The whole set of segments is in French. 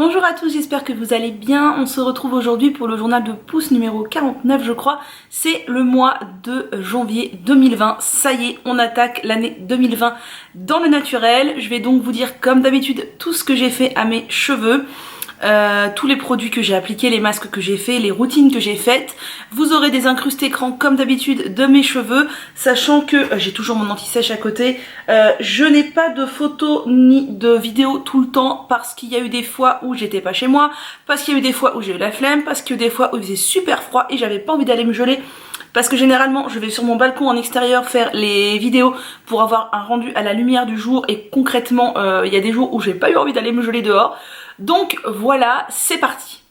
Bonjour à tous, j'espère que vous allez bien. On se retrouve aujourd'hui pour le journal de pouce numéro 49 je crois. C'est le mois de janvier 2020. Ça y est, on attaque l'année 2020 dans le naturel. Je vais donc vous dire comme d'habitude tout ce que j'ai fait à mes cheveux. Tous les produits que j'ai appliqués, les masques que j'ai fait, les routines que j'ai faites. Vous aurez des incrustés écran comme d'habitude de mes cheveux, sachant que j'ai toujours mon anti-sèche à côté. Je n'ai pas de photos ni de vidéos tout le temps parce qu'il y a eu des fois où j'étais pas chez moi, parce qu'il y a eu des fois où j'ai eu la flemme, parce qu'il y a eu des fois où il faisait super froid et j'avais pas envie d'aller me geler. Parce que généralement je vais sur mon balcon en extérieur faire les vidéos pour avoir un rendu à la lumière du jour et concrètement il y a des jours où j'ai pas eu envie d'aller me geler dehors. Donc voilà, c'est parti.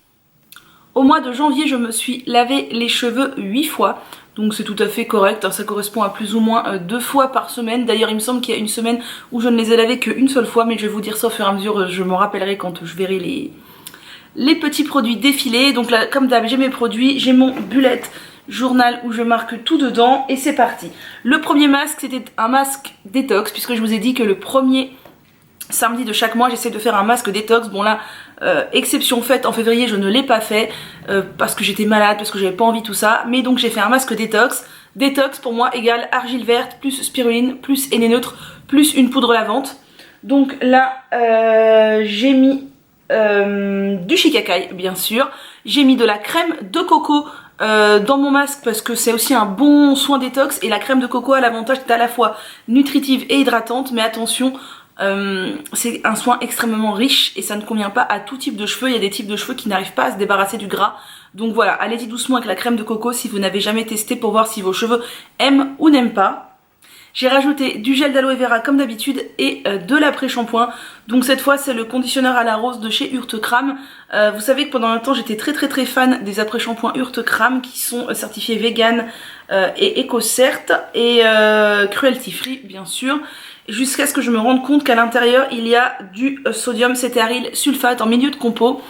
Au mois de janvier je me suis lavé les cheveux 8 fois. Donc c'est tout à fait correct, hein, ça correspond à plus ou moins 2 fois par semaine. D'ailleurs il me semble qu'il y a une semaine où je ne les ai lavés qu'une seule fois, mais je vais vous dire ça au fur et à mesure, je me rappellerai quand je verrai les petits produits défiler. Donc là comme d'hab j'ai mes produits, j'ai mon bullet journal où je marque tout dedans et c'est parti. Le premier masque c'était un masque détox puisque je vous ai dit que le premier samedi de chaque mois j'essaie de faire un masque détox. Bon là exception faite, en février je ne l'ai pas fait parce que j'étais malade, parce que j'avais pas envie tout ça, mais donc j'ai fait un masque détox. Détox pour moi égale argile verte plus spiruline plus henné neutre plus une poudre lavante. Donc là j'ai mis du shikakai bien sûr, j'ai mis de la crème de coco dans mon masque parce que c'est aussi un bon soin détox et la crème de coco a l'avantage d'être à la fois nutritive et hydratante, mais attention c'est un soin extrêmement riche et ça ne convient pas à tout type de cheveux. Il y a des types de cheveux qui n'arrivent pas à se débarrasser du gras, donc voilà, allez-y doucement avec la crème de coco si vous n'avez jamais testé pour voir si vos cheveux aiment ou n'aiment pas. J'ai rajouté du gel d'aloe vera comme d'habitude et de l'après-shampoing. Donc cette fois c'est le conditionneur à la rose de chez Urtekram. Vous savez que pendant un temps j'étais très fan des après-shampoings Urtekram qui sont certifiés vegan et éco-cert et cruelty free bien sûr. Jusqu'à ce que je me rende compte qu'à l'intérieur il y a du sodium cétaryl sulfate en milieu de compo.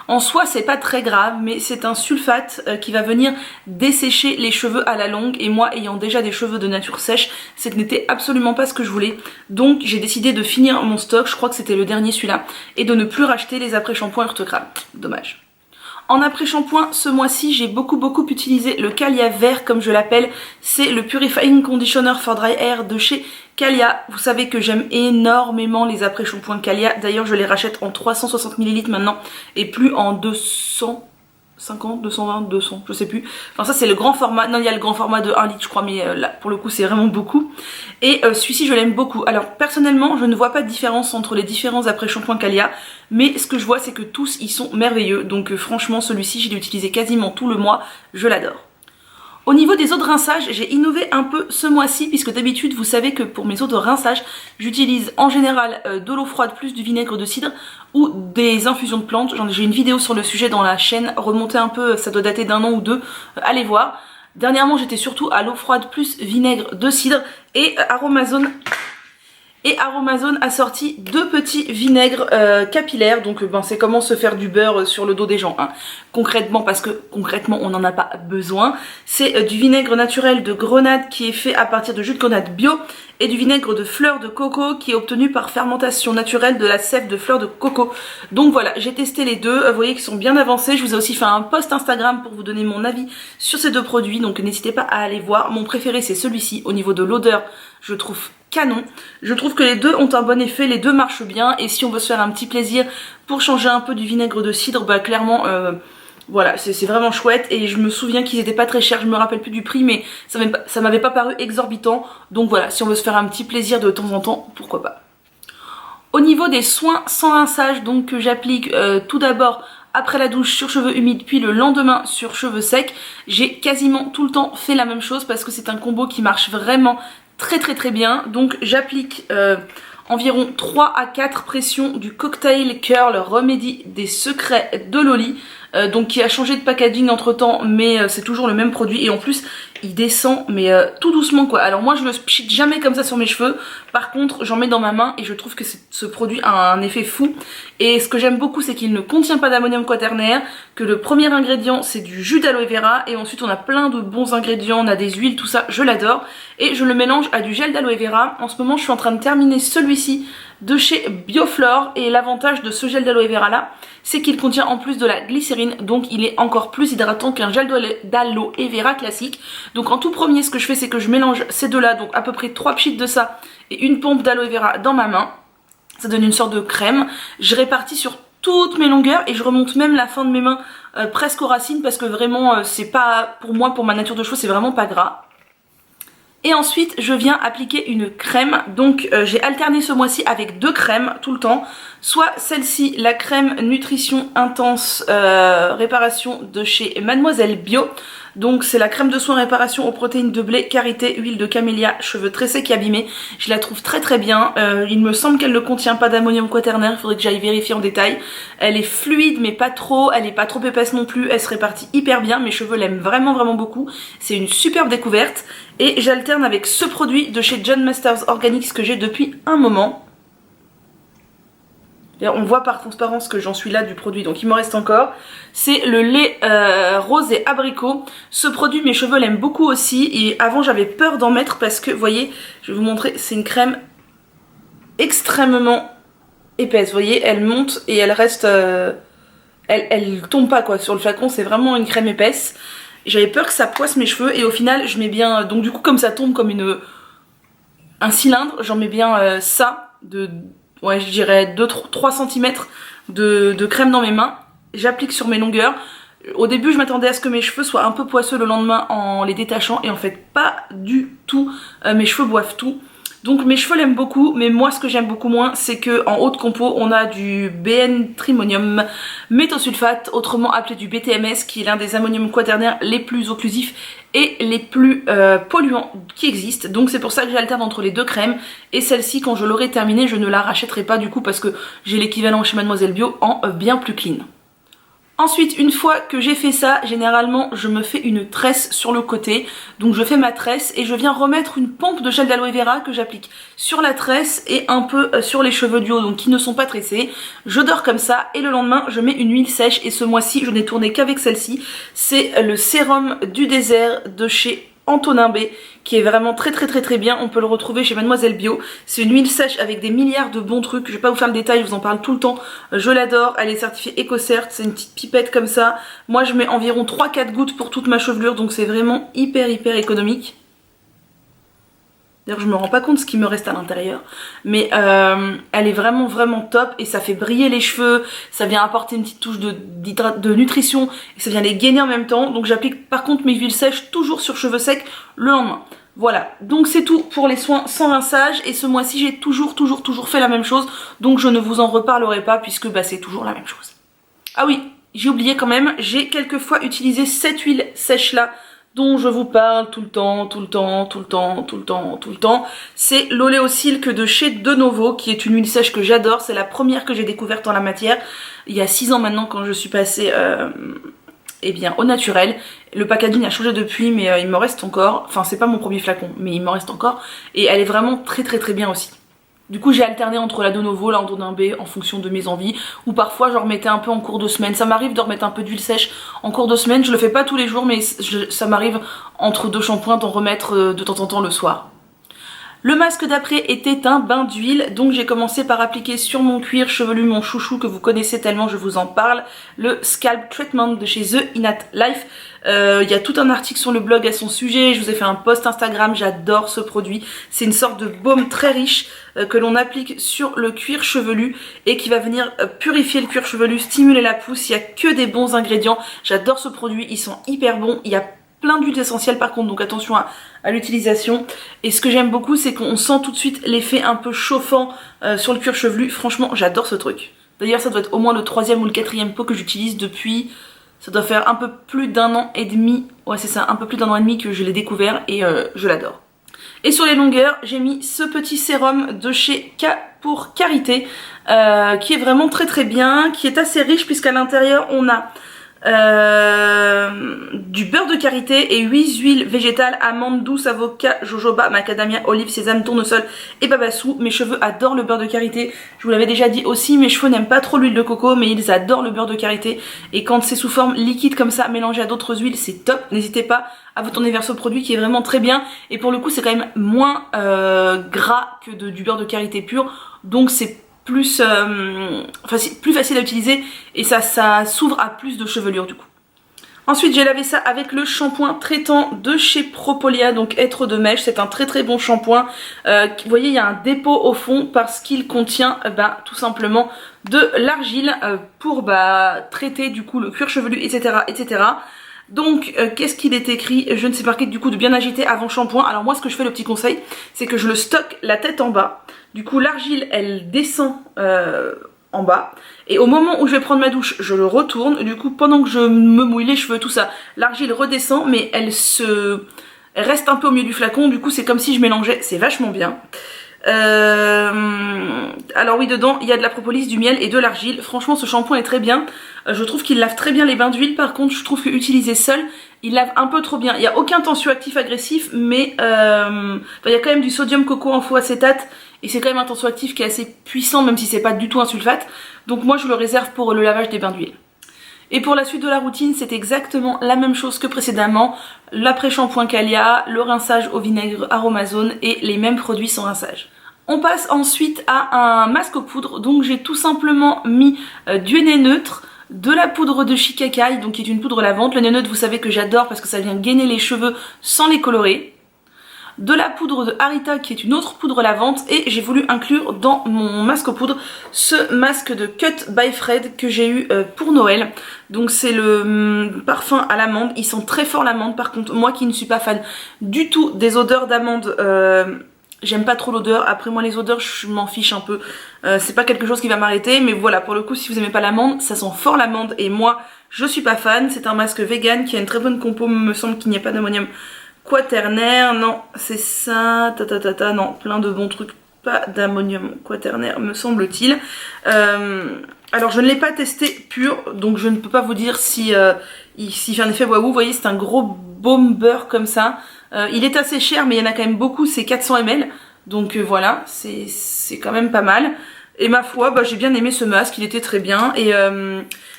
En soi c'est pas très grave, mais c'est un sulfate qui va venir dessécher les cheveux à la longue, et moi ayant déjà des cheveux de nature sèche, ce n'était absolument pas ce que je voulais. Donc j'ai décidé de finir mon stock, je crois que c'était le dernier celui-là, et de ne plus racheter les après-shampoings Urtekram. Dommage. En après-shampoing, ce mois-ci, j'ai beaucoup utilisé le Calia vert comme je l'appelle. C'est le Purifying Conditioner for Dry Hair de chez Calia. Vous savez que j'aime énormément les après-shampoings Calia. D'ailleurs, je les rachète en 360 ml maintenant et plus en 250, 220, 200, je sais plus. Enfin ça c'est le grand format, non il y a le grand format de 1 litre je crois, mais là pour le coup c'est vraiment beaucoup. Et celui-ci je l'aime beaucoup. Alors personnellement je ne vois pas de différence entre les différents après-shampoings Calia, mais ce que je vois c'est que tous ils sont merveilleux. Donc franchement celui-ci je l'ai utilisé quasiment tout le mois, je l'adore. Au niveau des eaux de rinçage, j'ai innové un peu ce mois-ci puisque d'habitude vous savez que pour mes eaux de rinçage j'utilise en général de l'eau froide plus du vinaigre de cidre ou des infusions de plantes. J'ai une vidéo sur le sujet dans la chaîne, remontez un peu, ça doit dater d'1 an ou 2, allez voir. Dernièrement j'étais surtout à l'eau froide plus vinaigre de cidre et Aromazone a sorti 2 petits vinaigres capillaires. Donc c'est comment se faire du beurre sur le dos des gens hein. Concrètement, parce que concrètement on n'en a pas besoin. C'est du vinaigre naturel de grenade qui est fait à partir de jus de grenade bio et du vinaigre de fleurs de coco qui est obtenu par fermentation naturelle de la sève de fleurs de coco. Donc voilà, j'ai testé les deux, vous voyez qu'ils sont bien avancés. Je vous ai aussi fait un post Instagram pour vous donner mon avis sur ces 2 produits, donc n'hésitez pas à aller voir. Mon préféré c'est celui-ci, au niveau de l'odeur je trouve canon. Je trouve que les deux ont un bon effet, les deux marchent bien, et si on veut se faire un petit plaisir pour changer un peu du vinaigre de cidre, bah clairement voilà, c'est vraiment chouette. Et je me souviens qu'ils étaient pas très chers, je me rappelle plus du prix, mais ça m'avait pas paru exorbitant. Donc voilà, si on veut se faire un petit plaisir de temps en temps, pourquoi pas. Au niveau des soins sans rinçage, donc que j'applique tout d'abord après la douche sur cheveux humides, puis le lendemain sur cheveux secs, j'ai quasiment tout le temps fait la même chose parce que c'est un combo qui marche vraiment très bien. Donc j'applique environ 3 à 4 pressions du Cocktail Curl Remedy des secrets de Loli, donc qui a changé de packaging entre temps, mais c'est toujours le même produit et en plus il descend mais tout doucement quoi. Alors moi je le pchite jamais comme ça sur mes cheveux, par contre j'en mets dans ma main et je trouve que ce produit a un effet fou. Et ce que j'aime beaucoup c'est qu'il ne contient pas d'ammonium quaternaire, que le premier ingrédient c'est du jus d'aloe vera et ensuite on a plein de bons ingrédients, on a des huiles, tout ça, je l'adore. Et je le mélange à du gel d'aloe vera. En ce moment je suis en train de terminer celui-ci de chez Bioflore. Et l'avantage de ce gel d'aloe vera là, c'est qu'il contient en plus de la glycérine, donc il est encore plus hydratant qu'un gel d'aloe vera classique. Donc en tout premier, ce que je fais, c'est que je mélange ces deux là, donc à peu près 3 pchits de ça et une pompe d'aloe vera dans ma main. Ça donne une sorte de crème. Je répartis sur toutes mes longueurs et je remonte même la fin de mes mains presque aux racines, parce que vraiment c'est pas, pour moi, pour ma nature de cheveux, c'est vraiment pas gras. Et ensuite je viens appliquer une crème. Donc j'ai alterné ce mois-ci avec 2 crèmes tout le temps. Soit celle-ci, la crème Nutrition Intense Réparation de chez Mademoiselle Bio. Donc c'est la crème de soin réparation aux protéines de blé, karité, huile de camélia, cheveux très secs et abîmés. Je la trouve très très bien. Il me semble qu'elle ne contient pas d'ammonium quaternaire, il faudrait que j'aille vérifier en détail. Elle est fluide mais pas trop, elle est pas trop épaisse non plus, elle se répartit hyper bien. Mes cheveux l'aiment vraiment vraiment beaucoup. C'est une superbe découverte. Et j'alterne avec ce produit de chez John Masters Organics que j'ai depuis un moment. On voit par transparence que j'en suis là du produit, donc il me reste encore. C'est le lait rose et abricot. Ce produit, mes cheveux l'aiment beaucoup aussi. Et avant, j'avais peur d'en mettre parce que, vous voyez, je vais vous montrer, c'est une crème extrêmement épaisse. Vous voyez, elle monte et elle reste... elle tombe pas quoi sur le flacon, c'est vraiment une crème épaisse. J'avais peur que ça poisse mes cheveux et au final, je mets bien... Donc du coup, comme ça tombe comme un cylindre, j'en mets bien ça de... Ouais, je dirais 2-3 cm de crème dans mes mains. J'applique sur mes longueurs. Au début, je m'attendais à ce que mes cheveux soient un peu poisseux le lendemain en les détachant. Et en fait, pas du tout. Mes cheveux boivent tout. Donc mes cheveux l'aiment beaucoup, mais moi ce que j'aime beaucoup moins, c'est que en haut de compo, on a du BN-trimonium méthosulfate, autrement appelé du BTMS, qui est l'un des ammoniums quaternaires les plus occlusifs et les plus polluants qui existent. Donc c'est pour ça que j'alterne entre les 2 crèmes. Et celle-ci, quand je l'aurai terminée, je ne la rachèterai pas du coup, parce que j'ai l'équivalent chez Mademoiselle Bio en bien plus clean. Ensuite, une fois que j'ai fait ça, généralement je me fais une tresse sur le côté. Donc je fais ma tresse et je viens remettre une pompe de gel d'aloe vera que j'applique sur la tresse et un peu sur les cheveux du haut, donc qui ne sont pas tressés. Je dors comme ça et le lendemain je mets une huile sèche. Et ce mois-ci je n'ai tourné qu'avec celle-ci. C'est le sérum du désert de chez Antonin B, qui est vraiment très très très très bien. On peut le retrouver chez Mademoiselle Bio. C'est une huile sèche avec des milliards de bons trucs. Je vais pas vous faire le détail, je vous en parle tout le temps. Je l'adore, elle est certifiée EcoCert. C'est une petite pipette comme ça. Moi je mets environ 3-4 gouttes pour toute ma chevelure, donc c'est vraiment hyper hyper économique. D'ailleurs je me rends pas compte ce qui me reste à l'intérieur, mais elle est vraiment vraiment top et ça fait briller les cheveux, ça vient apporter une petite touche de nutrition et ça vient les gainer en même temps. Donc j'applique par contre mes huiles sèches toujours sur cheveux secs le lendemain. Voilà, donc c'est tout pour les soins sans rinçage et ce mois-ci j'ai toujours fait la même chose, donc je ne vous en reparlerai pas puisque bah, c'est toujours la même chose. Ah oui, j'ai oublié quand même, j'ai quelquefois utilisé cette huile sèche là dont je vous parle tout le temps. C'est l'Oléosilk de chez De Novo, qui est une huile sèche que j'adore. C'est la première que j'ai découverte en la matière, il y a 6 ans maintenant, quand je suis passée eh bien, au naturel. Le packaging a changé depuis, mais il me reste encore. Enfin, c'est pas mon premier flacon, mais il me reste encore. Et elle est vraiment très bien aussi. Du coup j'ai alterné entre la De Novo, la Antonin B en fonction de mes envies, ou parfois j'en remettais un peu en cours de semaine. Ça m'arrive de remettre un peu d'huile sèche en cours de semaine, je le fais pas tous les jours mais ça m'arrive entre 2 shampoings d'en remettre de temps en temps le soir. Le masque d'après était un bain d'huile, donc j'ai commencé par appliquer sur mon cuir chevelu, mon chouchou que vous connaissez tellement je vous en parle, le Scalp Treatment de chez The Innate Life. Il y a tout un article sur le blog à son sujet, je vous ai fait un post Instagram, j'adore ce produit. C'est une sorte de baume très riche que l'on applique sur le cuir chevelu et qui va venir purifier le cuir chevelu, stimuler la pousse. Il n'y a que des bons ingrédients, j'adore ce produit, ils sont hyper bons. Il y a plein d'huiles essentielles par contre, donc attention à l'utilisation. Et ce que j'aime beaucoup, c'est qu'on sent tout de suite l'effet un peu chauffant sur le cuir chevelu. Franchement, j'adore ce truc. D'ailleurs, ça doit être au moins le 3e ou le 4e pot que j'utilise depuis... Ça doit faire un peu plus d'1 an et demi. Ouais, c'est ça, un peu plus d'1 an et demi que je l'ai découvert et je l'adore. Et sur les longueurs, j'ai mis ce petit sérum de chez K pour Karité, qui est vraiment très bien, qui est assez riche puisqu'à l'intérieur on a du beurre de karité et 8 huiles végétales, amandes douces, avocat, jojoba, macadamia, olive, sésame, tournesol et babassou. Mes cheveux adorent le beurre de karité, je vous l'avais déjà dit aussi, mes cheveux n'aiment pas trop l'huile de coco mais ils adorent le beurre de karité, et quand c'est sous forme liquide comme ça mélangé à d'autres huiles c'est top. N'hésitez pas à vous tourner vers ce produit qui est vraiment très bien, et pour le coup c'est quand même moins gras que du beurre de karité pur, donc c'est plus facile à utiliser et ça s'ouvre à plus de chevelure du coup. Ensuite j'ai lavé ça avec le shampoing traitant de chez Propolia, donc Être de Mèche. C'est un très bon shampoing. Vous voyez il y a un dépôt au fond parce qu'il contient tout simplement de l'argile pour traiter du coup le cuir chevelu, etc. Donc qu'est-ce qu'il est écrit? Je ne sais pas, du coup de bien agiter avant shampoing. Alors moi ce que je fais, le petit conseil, c'est que je le stocke la tête en bas. Du coup l'argile elle descend en bas, et au moment où je vais prendre ma douche je le retourne. Du coup pendant que je me mouille les cheveux tout ça, l'argile redescend mais elle reste un peu au milieu du flacon. Du coup c'est comme si je mélangeais, c'est vachement bien. Alors oui, dedans il y a de la propolis, du miel et de l'argile. Franchement ce shampoing est très bien. Je trouve qu'il lave très bien les bains d'huile. Par contre je trouve que utilisé seul il lave un peu trop bien. Il n'y a aucun tensioactif agressif, mais il y a quand même du sodium coco en faux acétate, et c'est quand même un tensioactif qui est assez puissant même si c'est pas du tout un sulfate. Donc moi je le réserve pour le lavage des bains d'huile. Et pour la suite de la routine, c'est exactement la même chose que précédemment. L'après-shampoing Calia, le rinçage au vinaigre Aromazone et les mêmes produits sans rinçage. On passe ensuite à un masque aux poudres. Donc j'ai tout simplement mis du henné neutre, de la poudre de Shikakai, donc qui est une poudre lavante. Le henné neutre, vous savez que j'adore parce que ça vient gainer les cheveux sans les colorer. De la poudre de Harita qui est une autre poudre lavante, et j'ai voulu inclure dans mon masque aux poudres ce masque de Cut by Fred que j'ai eu pour Noël. Donc c'est le parfum à l'amande, il sent très fort l'amande. Par contre moi qui ne suis pas fan du tout des odeurs d'amande, j'aime pas trop l'odeur. Après moi les odeurs je m'en fiche un peu, c'est pas quelque chose qui va m'arrêter, mais voilà, pour le coup si vous aimez pas l'amande, ça sent fort l'amande et moi je suis pas fan. C'est un masque vegan qui a une très bonne compo, me semble qu'il n'y a pas d'ammonium quaternaire, non c'est ça, non, plein de bons trucs, pas d'ammonium quaternaire me semble-t-il. Alors je ne l'ai pas testé pur, donc je ne peux pas vous dire si il fait un effet waouh. Vous voyez c'est un gros baume beurre comme ça, il est assez cher mais il y en a quand même beaucoup, c'est 400 ml, donc voilà, c'est quand même pas mal. Et ma foi, j'ai bien aimé ce masque, il était très bien. Et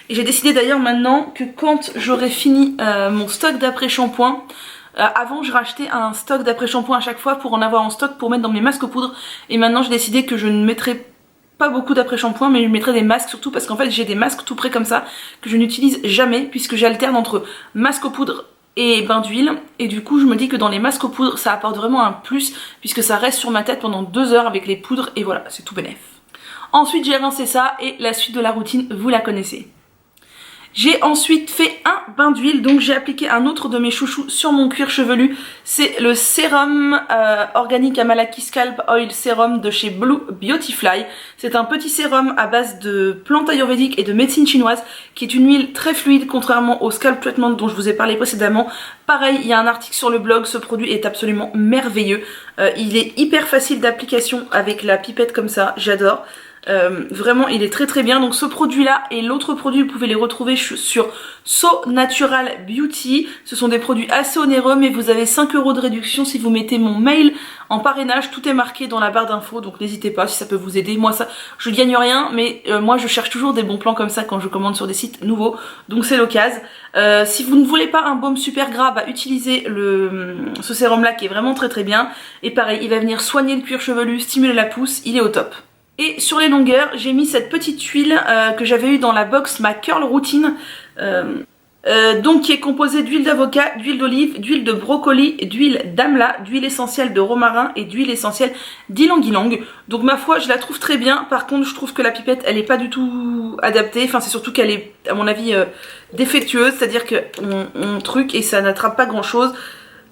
j'ai décidé d'ailleurs maintenant que quand j'aurai fini mon stock d'après-shampoing, avant je rachetais un stock d'après-shampoing à chaque fois pour en avoir en stock pour mettre dans mes masques aux poudres. Et maintenant j'ai décidé que je ne mettrai pas beaucoup d'après-shampoing, mais je mettrai des masques surtout parce qu'en fait j'ai des masques tout près comme ça que je n'utilise jamais, puisque j'alterne entre masques aux poudres et bain d'huile. Et du coup je me dis que dans les masques aux poudres ça apporte vraiment un plus, puisque ça reste sur ma tête pendant 2 heures avec les poudres, et voilà, c'est tout bénef. Ensuite j'ai rincé ça, et la suite de la routine vous la connaissez. J'ai ensuite fait un bain d'huile, donc j'ai appliqué un autre de mes chouchous sur mon cuir chevelu. C'est le sérum organique Amalaki Scalp Oil Serum de chez Blue Beautifly. C'est un petit sérum à base de plantes ayurvédiques et de médecine chinoise, qui est une huile très fluide contrairement au scalp treatment dont je vous ai parlé précédemment. Pareil, il y a un article sur le blog, ce produit est absolument merveilleux. Il est hyper facile d'application avec la pipette comme ça, j'adore. Vraiment il est très bien. Donc ce produit là et l'autre produit vous pouvez les retrouver sur So Natural Beauty. Ce sont des produits assez onéreux, mais vous avez 5 € de réduction si vous mettez mon mail en parrainage. Tout est marqué dans la barre d'infos, donc n'hésitez pas si ça peut vous aider. Moi ça, je gagne rien, mais moi je cherche toujours des bons plans comme ça quand je commande sur des sites nouveaux, donc c'est l'occasion. Si vous ne voulez pas un baume super gras, utilisez ce sérum là qui est vraiment très bien. Et pareil, il va venir soigner le cuir chevelu, stimuler la pousse, il est au top. Et sur les longueurs, j'ai mis cette petite huile que j'avais eue dans la box, ma curl routine, donc qui est composée d'huile d'avocat, d'huile d'olive, d'huile de brocoli, d'huile d'amla, d'huile essentielle de romarin et d'huile essentielle d'ylang-ylang. Donc ma foi, je la trouve très bien. Par contre, je trouve que la pipette, elle est pas du tout adaptée. Enfin, c'est surtout qu'elle est, à mon avis, défectueuse, c'est-à-dire qu'on truc et ça n'attrape pas grand-chose.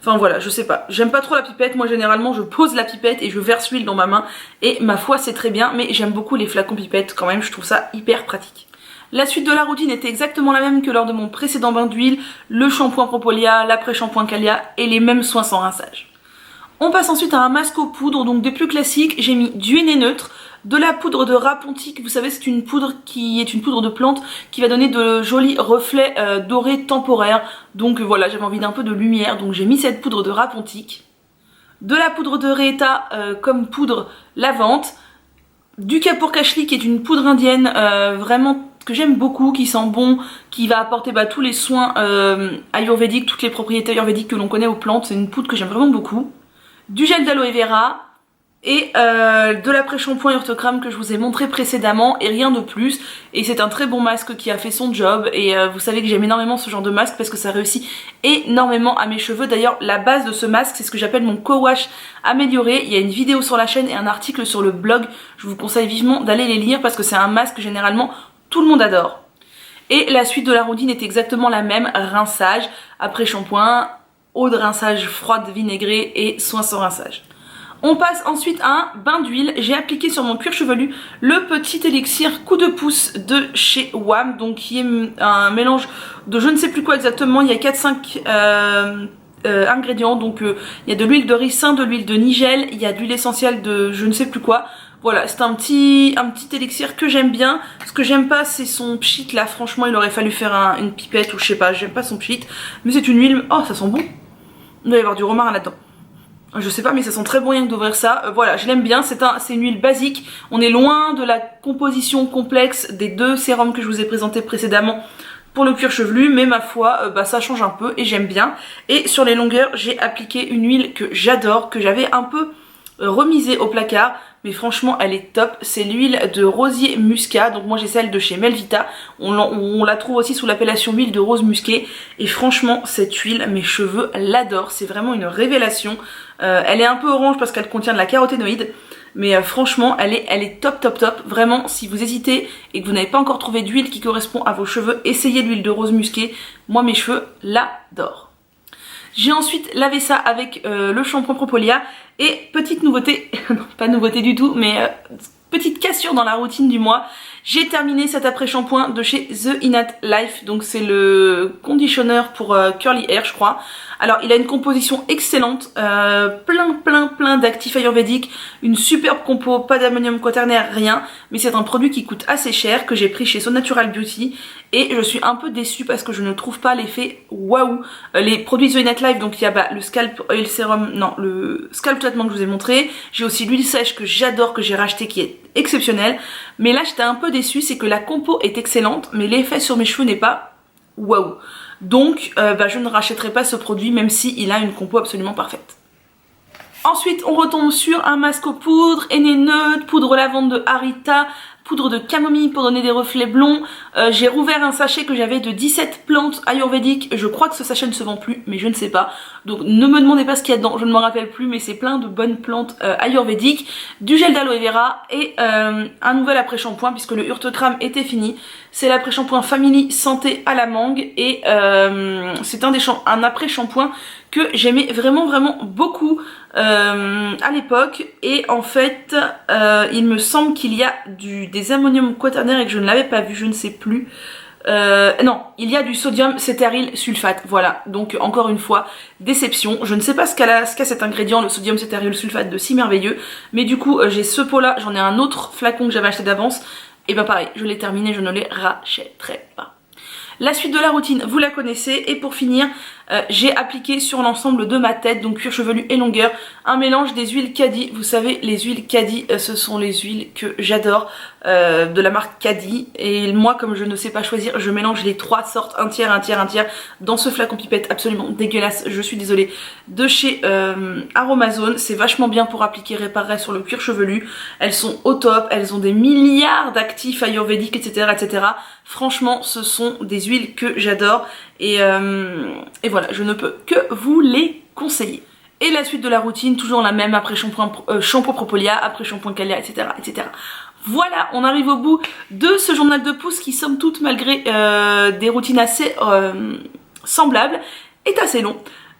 Enfin voilà, je sais pas, j'aime pas trop la pipette. Moi généralement je pose la pipette et je verse l'huile dans ma main, et ma foi c'est très bien, mais j'aime beaucoup les flacons pipettes quand même, je trouve ça hyper pratique. La suite de la routine était exactement la même que lors de mon précédent bain d'huile, le shampoing Propolia, l'après-shampoing Calia et les mêmes soins sans rinçage. On passe ensuite à un masque aux poudres, donc des plus classiques. J'ai mis du henné neutre, de la poudre de Rapontique. Vous savez, c'est une poudre qui est une poudre de plante qui va donner de jolis reflets dorés temporaires. Donc voilà, j'avais envie d'un peu de lumière, donc j'ai mis cette poudre de Rapontique. De la poudre de Reeta comme poudre lavante. Du Kapoor Kashli qui est une poudre indienne vraiment que j'aime beaucoup, qui sent bon, qui va apporter tous les soins ayurvédiques, toutes les propriétés ayurvédiques que l'on connaît aux plantes. C'est une poudre que j'aime vraiment beaucoup. Du gel d'aloe vera et de l'après-shampoing Urtocrame que je vous ai montré précédemment et rien de plus. Et c'est un très bon masque qui a fait son job et vous savez que j'aime énormément ce genre de masque parce que ça réussit énormément à mes cheveux. D'ailleurs la base de ce masque c'est ce que j'appelle mon co-wash amélioré. Il y a une vidéo sur la chaîne et un article sur le blog. Je vous conseille vivement d'aller les lire parce que c'est un masque que généralement tout le monde adore. Et la suite de la routine est exactement la même, rinçage, après-shampoing, eau de rinçage froide vinaigrée et soin sans rinçage. On passe ensuite à un bain d'huile. J'ai appliqué sur mon cuir chevelu le petit élixir coup de pouce de chez WAM, donc qui est un mélange de je ne sais plus quoi exactement. Il y a 4-5 ingrédients, donc il y a de l'huile de ricin, de l'huile de nigel, il y a de l'huile essentielle de je ne sais plus quoi. Voilà, c'est un petit élixir que j'aime bien. Ce que j'aime pas c'est son pchit là, franchement il aurait fallu faire une pipette ou je sais pas, j'aime pas son pchit. Mais c'est une huile, oh ça sent bon. Il doit y avoir du romarin là-dedans. Je sais pas mais ça sent très bon rien que d'ouvrir ça. Voilà, je l'aime bien, c'est une huile basique. On est loin de la composition complexe des deux sérums que je vous ai présentés précédemment pour le cuir chevelu, mais ma foi, ça change un peu et j'aime bien. Et sur les longueurs, j'ai appliqué une huile que j'adore, que j'avais un peu remisée au placard, mais franchement elle est top. C'est l'huile de rosier muscat, donc moi j'ai celle de chez Melvita. On la trouve aussi sous l'appellation huile de rose musquée et franchement cette huile, mes cheveux l'adorent, c'est vraiment une révélation. Elle est un peu orange parce qu'elle contient de la caroténoïde, mais franchement elle est top top top. Vraiment, si vous hésitez et que vous n'avez pas encore trouvé d'huile qui correspond à vos cheveux, essayez l'huile de rose musquée, moi mes cheveux l'adorent. J'ai ensuite lavé ça avec le shampoing Propolia et petite nouveauté, non pas nouveauté du tout, mais petite cassure dans la routine du mois. J'ai terminé cet après-shampoing de chez The Innate Life, donc c'est le conditionneur pour curly hair je crois. Alors il a une composition excellente, plein d'actifs ayurvédiques, une superbe compo, pas d'ammonium quaternaire, rien, mais c'est un produit qui coûte assez cher, que j'ai pris chez So Natural Beauty, et je suis un peu déçue parce que je ne trouve pas l'effet waouh. Les produits The Innate Life, donc il y a le Scalp Oil Serum, non, le Scalp Traitement que je vous ai montré, j'ai aussi l'huile sèche que j'adore, que j'ai racheté, qui est exceptionnelle, mais là j'étais un peu déçue, c'est que la compo est excellente, mais l'effet sur mes cheveux n'est pas waouh. Donc je ne rachèterai pas ce produit même s'il a une compo absolument parfaite. Ensuite on retombe sur un masque aux poudres, henné neutre, poudre lavande de Harita, poudre de camomille pour donner des reflets blonds. J'ai rouvert un sachet que j'avais de 17 plantes ayurvédiques. Je crois que ce sachet ne se vend plus, mais je ne sais pas. Donc ne me demandez pas ce qu'il y a dedans, je ne m'en rappelle plus, mais c'est plein de bonnes plantes ayurvédiques. Du gel d'aloe vera et un nouvel après-shampoing puisque le Urtocrame était fini. C'est l'après-shampoing Family Santé à la mangue et c'est un après-shampoing que j'aimais vraiment beaucoup à l'époque, et en fait il me semble qu'il y a des ammonium quaternaire et que je ne l'avais pas vu, je ne sais plus. Non, il y a du sodium cétaryl sulfate, voilà, donc encore une fois, déception. Je ne sais pas ce qu'a cet ingrédient, le sodium cétaryl sulfate de si merveilleux, mais du coup j'ai ce pot là, j'en ai un autre flacon que j'avais acheté d'avance, et pareil, je l'ai terminé, je ne les rachèterai pas. La suite de la routine, vous la connaissez, et pour finir, j'ai appliqué sur l'ensemble de ma tête, donc cuir chevelu et longueur, un mélange des huiles Cadi. Vous savez, les huiles Cadi, ce sont les huiles que j'adore, de la marque Cadi, et moi comme je ne sais pas choisir, je mélange les trois sortes, un tiers dans ce flacon pipette absolument dégueulasse, je suis désolée, de chez Aromazone. C'est vachement bien pour appliquer réparer sur le cuir chevelu, elles sont au top, elles ont des milliards d'actifs ayurvédiques, etc. Franchement ce sont des huiles que j'adore, et voilà, je ne peux que vous les conseiller. Et la suite de la routine, toujours la même, après shampoing Propolia, après shampoing Calia, etc. Voilà, on arrive au bout de ce journal de pouce qui, somme toute, malgré des routines assez semblables, est assez long.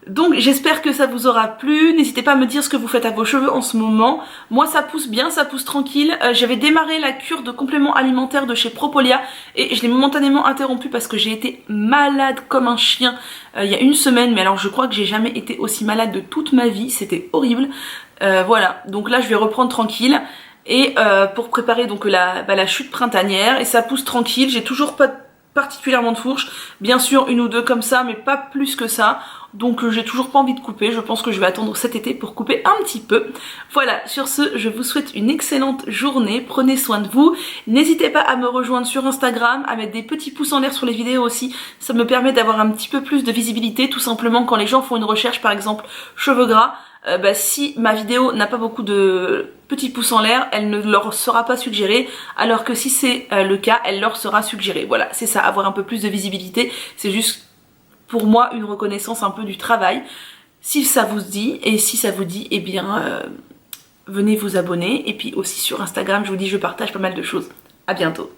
Donc j'espère que ça vous aura plu. N'hésitez pas à me dire ce que vous faites à vos cheveux en ce moment. Moi ça pousse bien, ça pousse tranquille. J'avais démarré la cure de compléments alimentaires de chez Propolia et je l'ai momentanément interrompue parce que j'ai été malade comme un chien il y a une semaine. Mais alors je crois que j'ai jamais été aussi malade de toute ma vie, c'était horrible. Voilà, donc là je vais reprendre tranquille. et pour préparer donc la chute printanière, et ça pousse tranquille, j'ai toujours pas particulièrement de fourche, bien sûr une ou deux comme ça mais pas plus que ça, donc j'ai toujours pas envie de couper, je pense que je vais attendre cet été pour couper un petit peu. Voilà, sur ce je vous souhaite une excellente journée, prenez soin de vous, n'hésitez pas à me rejoindre sur Instagram, à mettre des petits pouces en l'air sur les vidéos aussi, ça me permet d'avoir un petit peu plus de visibilité, tout simplement quand les gens font une recherche par exemple cheveux gras, si ma vidéo n'a pas beaucoup de petits pouces en l'air, elle ne leur sera pas suggérée, alors que si c'est le cas, elle leur sera suggérée. Voilà, c'est ça, avoir un peu plus de visibilité, c'est juste pour moi une reconnaissance un peu du travail. Si ça vous dit, et si ça vous dit, eh bien venez vous abonner, et puis aussi sur Instagram, je vous dis, je partage pas mal de choses. À bientôt.